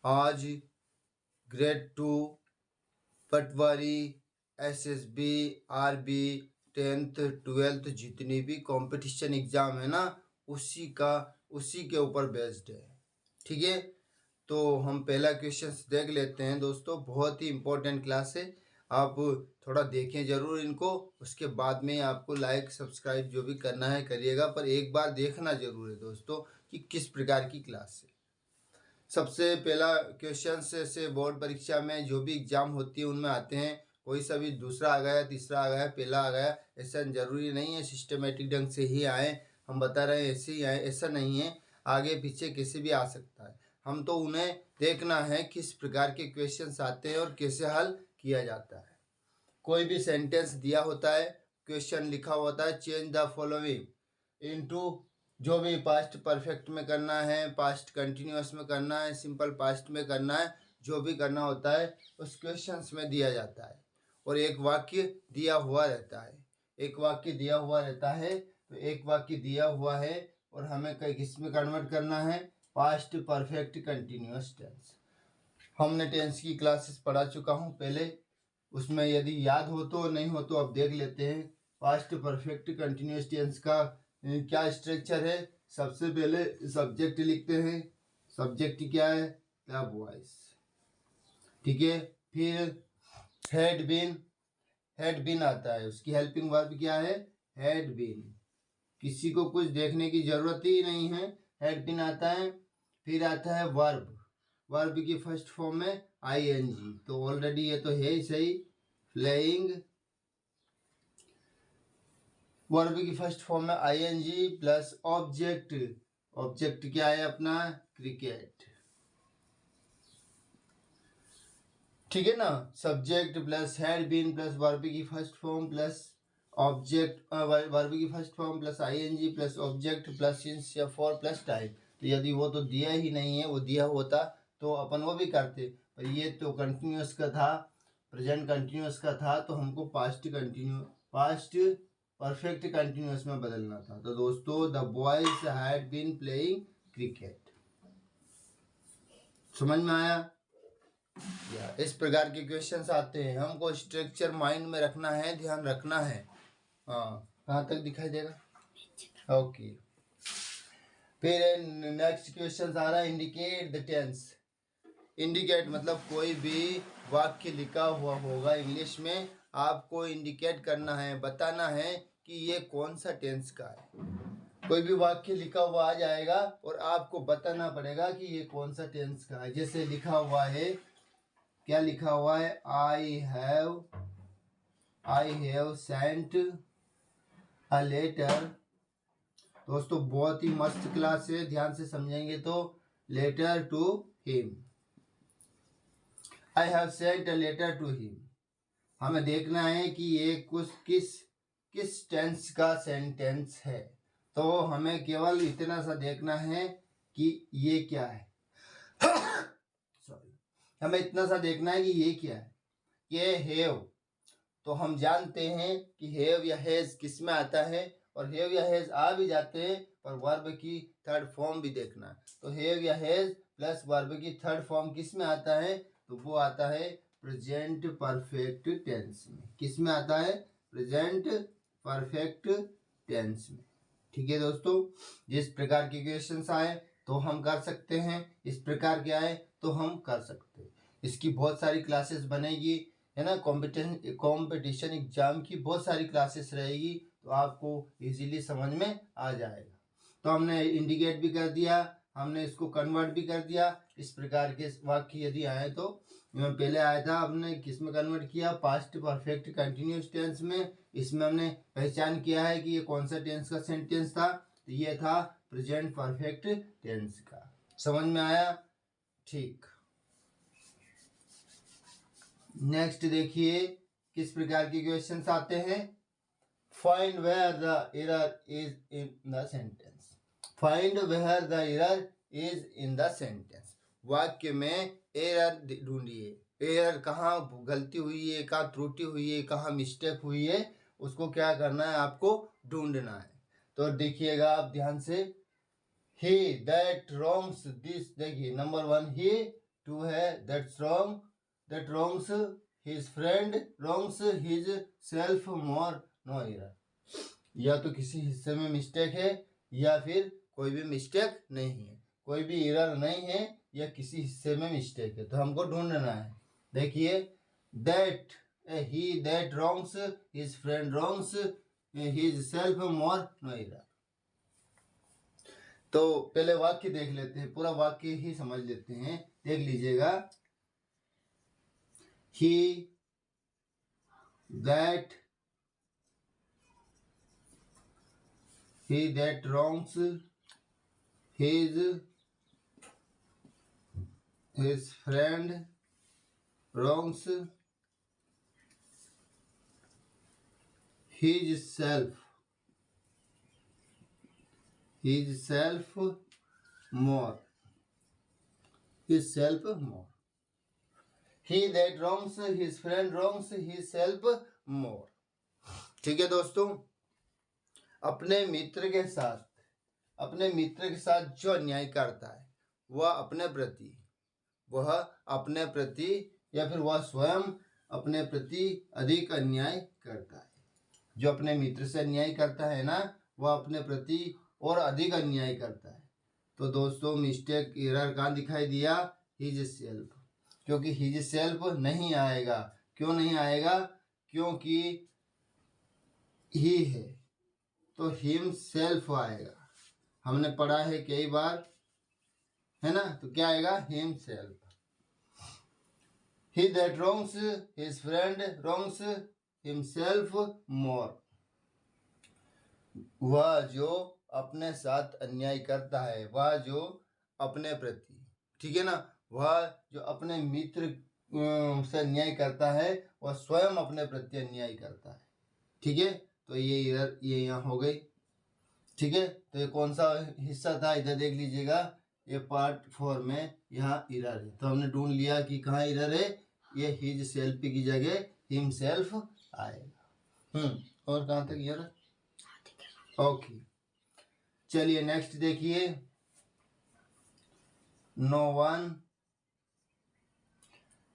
आज ग्रेड 2 पटवारी SSB RB 10th 12th जितनी भी कंपटीशन एग्जाम है ना उसी के ऊपर बेस्ड है। ठीक है, तो हम पहला क्वेश्चन देख लेते हैं दोस्तों। बहुत ही इंपॉर्टेंट क्लास है, आप थोड़ा देखें जरूर इनको। उसके बाद में आपको लाइक सब्सक्राइब जो भी करना है करिएगा, पर एक बार देखना जरूर है दोस्तों कि किस प्रकार की क्लास है। सबसे पहला क्वेश्चन से बोर्ड परीक्षा में जो भी एग्जाम होती है उनमें आते हैं। कोई सा भी दूसरा आ गया, तीसरा आ गया, पहला आ गया, ऐसा जरूरी नहीं है सिस्टमेटिक ढंग से ही आए। हम बता रहे हैं ऐसे ही आए, ऐसा नहीं है, आगे पीछे कैसे भी आ सकता है। हम तो उन्हें देखना है किस प्रकार के क्वेश्चंस आते हैं और कैसे हल किया जाता है। कोई भी सेंटेंस दिया होता है, क्वेश्चन लिखा होता है, चेंज द फॉलोइंग इनटू, जो भी पास्ट परफेक्ट में करना है, पास्ट कंटिन्यूअस में करना है, सिंपल पास्ट में करना है, जो भी करना होता है उस क्वेश्चंस में दिया जाता है। और एक वाक्य दिया हुआ रहता है, एक वाक्य दिया हुआ रहता है। तो एक वाक्य दिया हुआ है और हमें कई किस में कन्वर्ट करना है, पास्ट परफेक्ट कंटिन्यूअस टेंस। हमने टेंस की क्लासेस पढ़ा चुका हूँ पहले, उसमें यदि याद हो तो, नहीं हो तो अब देख लेते हैं। पास्ट परफेक्ट कंटिन्यूअस टेंस का क्या स्ट्रक्चर है। सबसे पहले सब्जेक्ट लिखते हैं, सब्जेक्ट क्या है, द बॉयज। ठीक है, फिर हैड बीन आता है, उसकी हेल्पिंग वर्ब क्या है, हैड बीन। किसी को कुछ देखने की जरूरत ही नहीं है, हैड बीन आता है। फिर आता है वर्ब की फर्स्ट फॉर्म में आईएनजी, तो ऑलरेडी ये तो है ही सही, प्लेइंग। वर्ब की फर्स्ट फॉर्म में आईएनजी प्लस ऑब्जेक्ट, ऑब्जेक्ट क्या है अपना, क्रिकेट। ठीक है ना, subject plus had been plus verb की first form plus object, verb की first form plus ING plus object plus since या फॉर प्लस टाइम। तो यदि वो तो दिया ही नहीं है, वो दिया होता तो अपन वो भी करते, पर ये तो कंटिन्यूअस का था, प्रेजेंट कंटिन्यूअस का था, तो हमको पास्ट परफेक्ट कंटिन्यूअस में बदलना था। तो दोस्तों the boys had been playing cricket. समझ में आया? या इस प्रकार के क्वेश्चंस आते हैं, हमको स्ट्रक्चर माइंड में रखना है, ध्यान रखना है। हाँ, कहाँ तक दिखाई देगा? ओके। फिर नेक्स्ट क्वेश्चन आ रहा है, इंडिकेट द टेंस। इंडिकेट मतलब कोई भी वाक्य लिखा हुआ होगा इंग्लिश में, आपको इंडिकेट करना है, बताना है कि ये कौन सा टेंस का है। कोई भी वाक्य लिखा हुआ आ जाएगा और आपको बताना पड़ेगा कि ये कौन सा टेंस का है। जैसे लिखा हुआ है, क्या लिखा हुआ है, I have sent a letter. दोस्तों बहुत ही मस्त क्लास है, ध्यान से समझेंगे तो। Letter to him, I have sent a letter to him. हमें देखना है कि ये किस टेंस का सेंटेंस है। तो हमें केवल इतना सा देखना है कि ये क्या है सॉरी, हमें इतना सा देखना है कि ये क्या है, ये हैव। तो हम जानते हैं कि हैव या हैज किस में आता है, और हैव या हैज आ भी जाते हैं, पर वर्ब की थर्ड फॉर्म भी देखना है। तो हैव या हैज प्लस वर्ब की थर्ड फॉर्म किस में आता है, तो वो आता है प्रेजेंट परफेक्ट टेंस में। किस में आता है, प्रेजेंट परफेक्ट टेंस में। ठीक है दोस्तों, जिस प्रकार के क्वेश्चंस आए तो हम कर सकते हैं, इस प्रकार के आए तो हम कर सकते हैं। इसकी बहुत सारी क्लासेस बनेगी, है ना, कंपटीशन एग्जाम की बहुत सारी क्लासेस रहेगी, तो आपको इजीली समझ में आ जाएगा। तो हमने इंडिकेट भी कर दिया, हमने इसको कन्वर्ट भी कर दिया। इस प्रकार के वाक्य यदि आए तो, पहले आया था हमने किस में कन्वर्ट किया, पास्ट परफेक्ट कंटिन्यूअस टेंस में। इसमें हमने पहचान किया है कि ये कौन सा टेंस का सेंटेंस था, तो ये था प्रेजेंट परफेक्ट टेंस का। समझ में आया? ठीक। नेक्स्ट देखिए किस प्रकार के क्वेश्चंस आते हैं। Find where the error is in the sentence. Find where the error is in the sentence. वाक्य में एरर ढूंढिए, एरर कहाँ गलती हुई है, कहाँ त्रुटि हुई है, कहाँ मिस्टेक हुई है, उसको क्या करना है, आपको ढूंढना है। तो देखिएगा आप ध्यान से, he that wrongs this, देखिए नंबर 1, he टू है that's wrong, that wrongs his friend wrongs his self more, no error. या तो किसी हिस्से में मिस्टेक है या फिर कोई भी मिस्टेक नहीं है, कोई भी एरर नहीं है या किसी हिस्से में मिस्टेक है, तो हमको ढूंढना है। देखिए that he that wrongs his friend wrongs his self more, no error. तो पहले वाक्य देख लेते हैं, पूरा वाक्य ही समझ लेते हैं। देख लीजिएगा, ही that wrongs his friend wrongs his self more, he that wrongs his friend wrongs his self more। ठीक है दोस्तों, अपने मित्र के साथ जो अन्याय करता है वह अपने प्रति या फिर वह स्वयं अपने प्रति अधिक अन्याय करता है। जो अपने मित्र से अन्याय करता है ना, वह अपने प्रति और अधिक अन्याय करता है। तो दोस्तों मिस्टेक एरर कहाँ दिखाई दिया, हिज सेल्फ, क्योंकि हिज सेल्फ नहीं आएगा। क्यों नहीं आएगा, क्योंकि ही है तो हिम सेल्फ आएगा। हमने पढ़ा है कई बार, है ना, तो क्या आएगा, him self. He that wrongs his friend wrongs himself more, वह जो अपने साथ अन्याय करता है, वह जो अपने प्रति, ठीक है ना, वह जो अपने मित्र से अन्याय करता है वह स्वयं अपने प्रति अन्याय करता है। ठीक है, तो ये यहाँ हो गई। ठीक है, तो ये कौन सा हिस्सा था, इधर देख लीजिएगा, ये पार्ट 4 में यहाँ एरर है। तो हमने ढूंढ लिया कि कहाँ एरर है, ये हिज सेल्फ की जगह हिम सेल्फ आएगा। और कहाँ तक एरर, ओके। चलिए नेक्स्ट देखिए, no one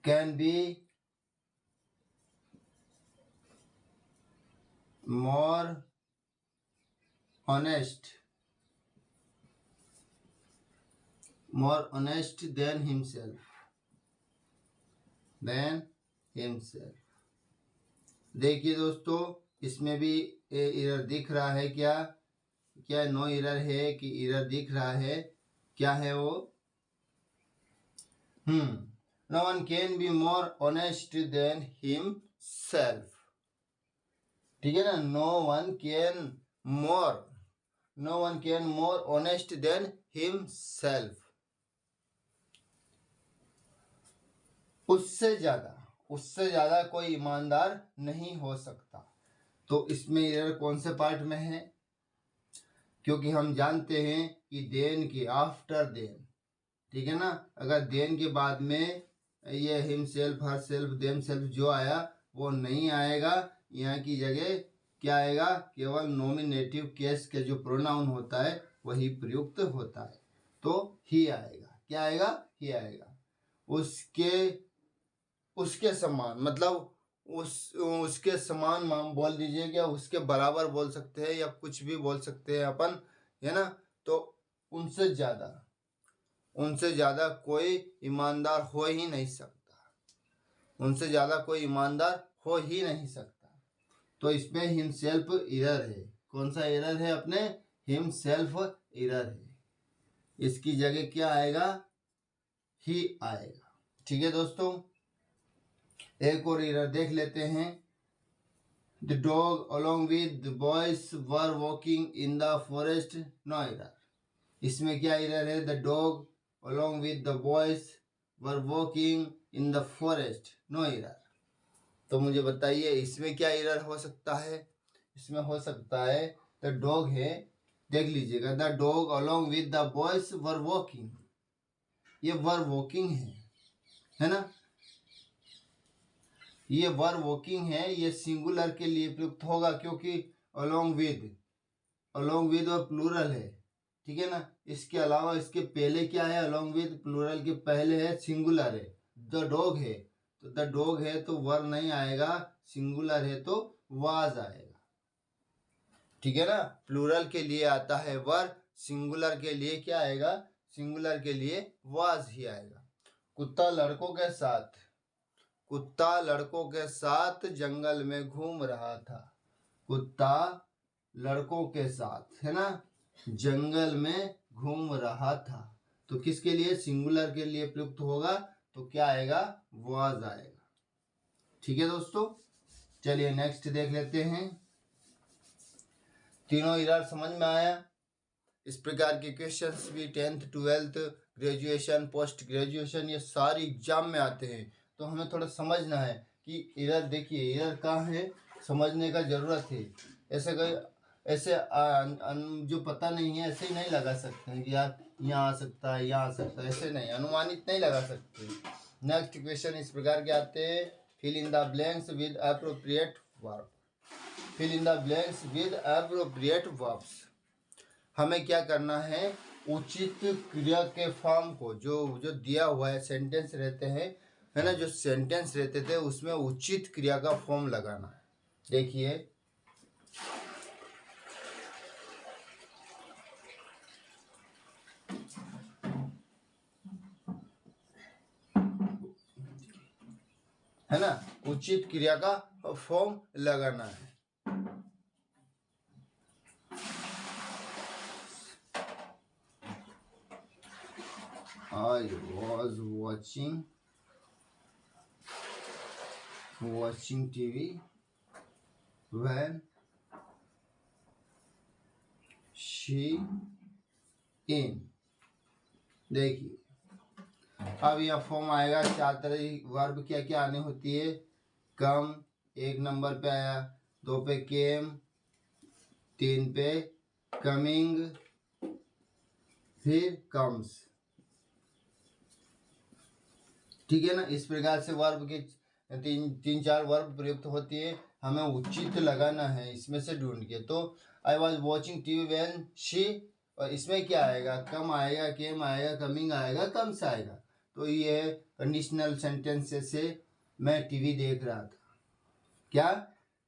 can be more honest than himself। देखिए दोस्तों, इसमें भी एरर दिख रहा है, क्या नो एरर है कि एरर दिख रहा है, क्या है वो, no one can be more honest than himself। ठीक है ना, no one can more honest than himself, उससे ज्यादा कोई ईमानदार नहीं हो सकता। तो इसमें एरर कौन से पार्ट में है, क्योंकि हम जानते हैं कि देन के आफ्टर देन, ठीक है ना, अगर देन के बाद में ये himself her self them self जो आया वो नहीं आएगा। यहाँ की जगह क्या आएगा, केवल नॉमिनेटिव केस के जो प्रोनाउन होता है वही प्रयुक्त होता है, तो ही आएगा। क्या आएगा, ही आएगा। उसके समान, मतलब उसके समान बोल दीजिए, क्या उसके बराबर बोल सकते हैं या कुछ भी बोल सकते हैं अपन, है ना। तो उनसे ज्यादा कोई ईमानदार हो ही नहीं सकता, तो इसमें हिमसेल्फ एरर है। कौन सा एरर है, अपने हिमसेल्फ एरर है। इसकी जगह क्या आएगा, ही आएगा। ठीक है दोस्तों, एक और एरर देख लेते हैं। The dog along with the boys were walking in the forest, no error। इसमें क्या एरर है, the dog along with the boys were walking in the forest, no error। तो मुझे बताइए इसमें क्या एरर हो सकता है। इसमें हो सकता है द डॉग है, देख लीजिएगा, the dog along with the boys were walking, ये वर वॉकिंग है ना, ये वर वॉकिंग है, ये सिंगुलर के लिए प्रयुक्त होगा, क्योंकि along with और प्लूरल है। ठीक है ना। इसके अलावा इसके पहले क्या है, अलोंग विद प्लूरल के पहले है सिंगुलर है, द डॉग है, तो द डॉग है तो वर नहीं आएगा, सिंगुलर है तो वाज आएगा, ठीक है ना। प्लूरल के लिए आता है वर, सिंगुलर के लिए क्या आएगा, सिंगुलर के लिए वाज ही आएगा। कुत्ता लड़कों के साथ जंगल में घूम रहा था। कुत्ता लड़कों के साथ, है ना, जंगल में घूम रहा था, तो किसके लिए, सिंगुलर के लिए प्रयुक्त होगा, तो क्या आएगा, वाज आएगा, ठीक है दोस्तों। चलिए नेक्स्ट देख लेते हैं। तीनों एरर समझ में आया। इस प्रकार के क्वेश्चंस भी 10th 12th graduation post graduation ये सारी एग्जाम में आते हैं, तो हमें थोड़ा समझना है कि एरर, देखिए एरर कहाँ है, समझने का जरूरत है। ऐसे कोई ऐसे जो पता नहीं है ऐसे ही नहीं लगा सकते हैं कि यार यहाँ आ सकता है, यहाँ आ सकता है, ऐसे नहीं, अनुमानित नहीं लगा सकते। नेक्स्ट क्वेश्चन इस प्रकार के आते हैं, fill in the blanks with appropriate verb. Fill in the blanks with appropriate verbs. हमें क्या करना है, उचित क्रिया के फॉर्म को, जो दिया हुआ है सेंटेंस रहते हैं, है ना, जो सेंटेंस रहते थे उसमें उचित क्रिया का फॉर्म लगाना है। देखिए है ना, उचित क्रिया का फॉर्म लगाना है। I was watching TV when she in। देखिए अब यह फॉर्म आएगा, चार तरह वर्ब क्या क्या आने होती है, कम एक नंबर पे आया, 2 पे केम, 3 पे कमिंग, फिर कम्स, ठीक है ना। इस प्रकार से वर्ब के तीन चार वर्ब प्रयुक्त होती है, हमें उचित लगाना है इसमें से ढूंढ के। तो I was watching TV when she, और इसमें क्या आएगा, कम आएगा, केम आएगा, कमिंग आएगा, कम्स आएगा। तो ये कंडीशनल सेंटेंस से मैं टीवी देख रहा था, क्या,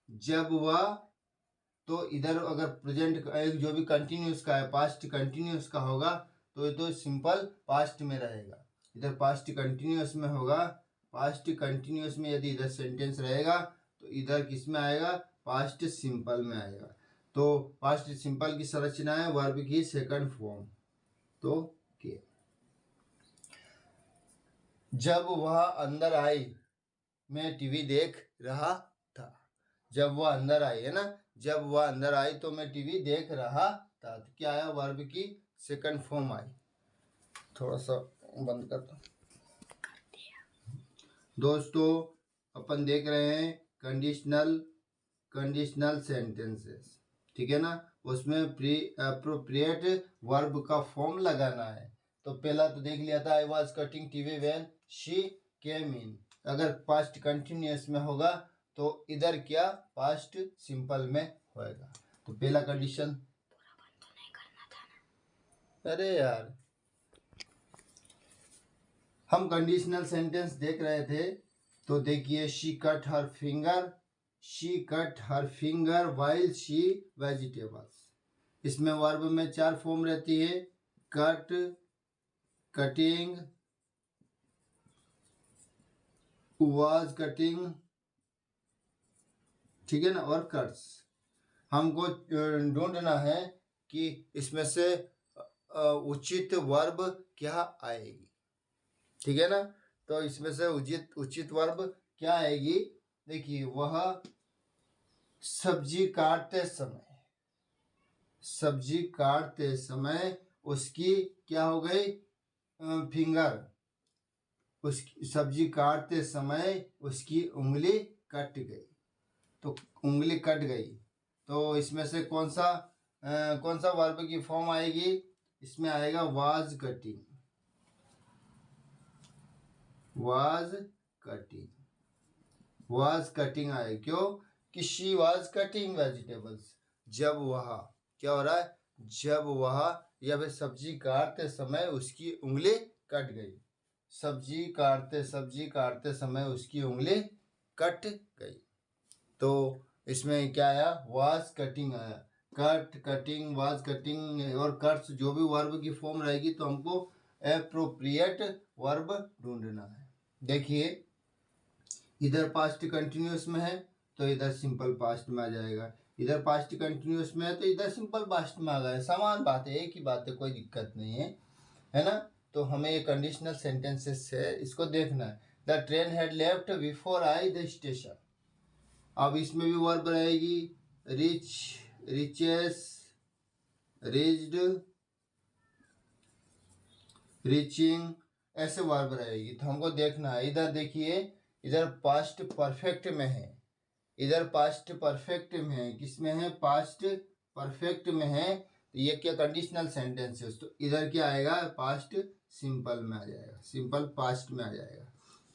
जब वह, तो इधर अगर प्रेजेंट जो भी कंटिन्यूस का है, पास्ट कंटिन्यूस का होगा तो ये तो सिंपल पास्ट में रहेगा, इधर पास्ट कंटिन्यूस में होगा। पास्ट कंटिन्यूस में यदि इधर सेंटेंस रहेगा तो इधर किस में आएगा, पास्ट सिंपल में आएगा। तो पास्ट सिंपल की संरचना है वर्ब की सेकंड फॉर्म, तो के। जब वह अंदर आई मैं टीवी देख रहा था। जब वह अंदर आई, है ना, जब वह अंदर आई तो मैं टीवी देख रहा था, तो क्या आया, वर्ब की सेकंड फॉर्म आई। थोड़ा सा बंद करता हूँ दोस्तों। अपन देख रहे हैं कंडीशनल सेंटेंसेस, ठीक है ना, उसमें प्री एप्रोप्रिएट वर्ब का फॉर्म लगाना है। तो पहला तो देख लिया था, I was cutting TV when she came in. अगर पास्ट कंटिन्यूअस में होगा तो इधर क्या, पास्ट सिंपल में होएगा। तो पहला कंडीशन, अरे यार हम कंडीशनल सेंटेंस देख रहे थे, तो देखिए she cut her finger while she vegetables. इसमें वर्ब में 4 फॉर्म रहती है, कट, कटिंग, वाज कटिंग, ठीक है ना, और कट्स। हमको ढूंढना है कि इसमें से उचित वर्ब क्या आएगी, ठीक है ना। तो इसमें से उचित वर्ब क्या आएगी, देखिए वह सब्जी काटते समय उसकी क्या हो गई, फिंगर, उसकी सब्जी काटते समय उसकी उंगली कट गई, तो उंगली कट गई। तो इसमें से कौन सा वर्ब की फॉर्म आएगी, इसमें आएगा वाज कटिंग आए, क्यों कि शी वाज कटिंग वेजिटेबल्स। जब वह क्या हो रहा है, जब वह या फिर सब्जी काटते समय उसकी उंगली कट गई। सब्जी काटते समय उसकी उंगली कट गई। तो इसमें क्या आया, वाज कटिंग आया। कट, कटिंग, वाज कटिंग और कट्स जो भी वर्ब की फॉर्म रहेगी तो हमको एप्रोप्रिएट वर्ब ढूंढना है। देखिए इधर पास्ट कंटिन्यूस में है तो इधर सिंपल पास्ट में आ जाएगा, इधर पास्ट कंटिन्यूस में है तो इधर सिंपल पास्ट में आ गया। समान बात है, एक ही बात है, कोई दिक्कत नहीं है ना। तो हमें ये कंडीशनल सेंटेंसेस है, इसको देखना है। The train had left before I the station. अब इसमें भी वर्ब रहेगी रिच, रिचेस, रिच्ड, रीचिंग, ऐसे वर्ब रहेगी। तो हमको देखना है, इधर देखिए इधर पास्ट परफेक्ट में है, इधर पास्ट परफेक्ट में है, किसमें है, पास्ट परफेक्ट में है। तो ये क्या कंडीशनल सेंटेंस है, तो इधर क्या आएगा, पास्ट सिंपल में आ जाएगा, सिंपल पास्ट में आ जाएगा।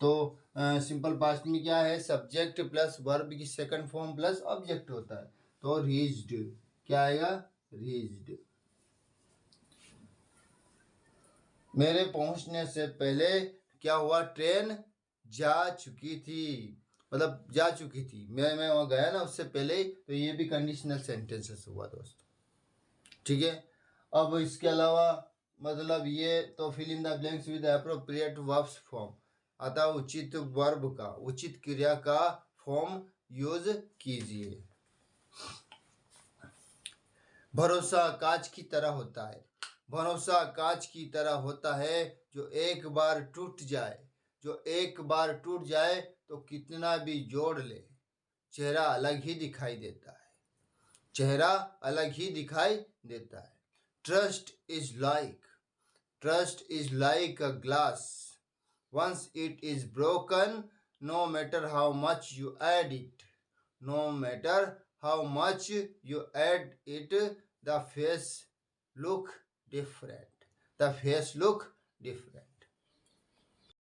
तो सिंपल पास्ट में क्या है, सब्जेक्ट प्लस वर्ब की सेकंड फॉर्म प्लस ऑब्जेक्ट होता है। तो रीच्ड क्या आएगा, रीच्ड। मेरे पहुंचने से पहले क्या हुआ, ट्रेन जा चुकी थी, मतलब जा चुकी थी, मैं वहां गया ना उससे पहले। तो ये भी कंडीशनल सेंटेंसेस हुआ दोस्तों, ठीक है। अब इसके अलावा मतलब ये तो fill in the blanks with appropriate verbs form, अतः उचित वर्ब का, उचित क्रिया का फॉर्म यूज कीजिए। भरोसा कांच की तरह होता है, भरोसा कांच की तरह होता है जो एक बार टूट जाए, जो एक बार टूट जाए तो कितना भी जोड़ ले चेहरा अलग ही दिखाई देता है, चेहरा अलग ही दिखाई देता है। Trust is like a glass, once it is broken no matter how much you add it, no matter how much you add it the face look different, the face look different।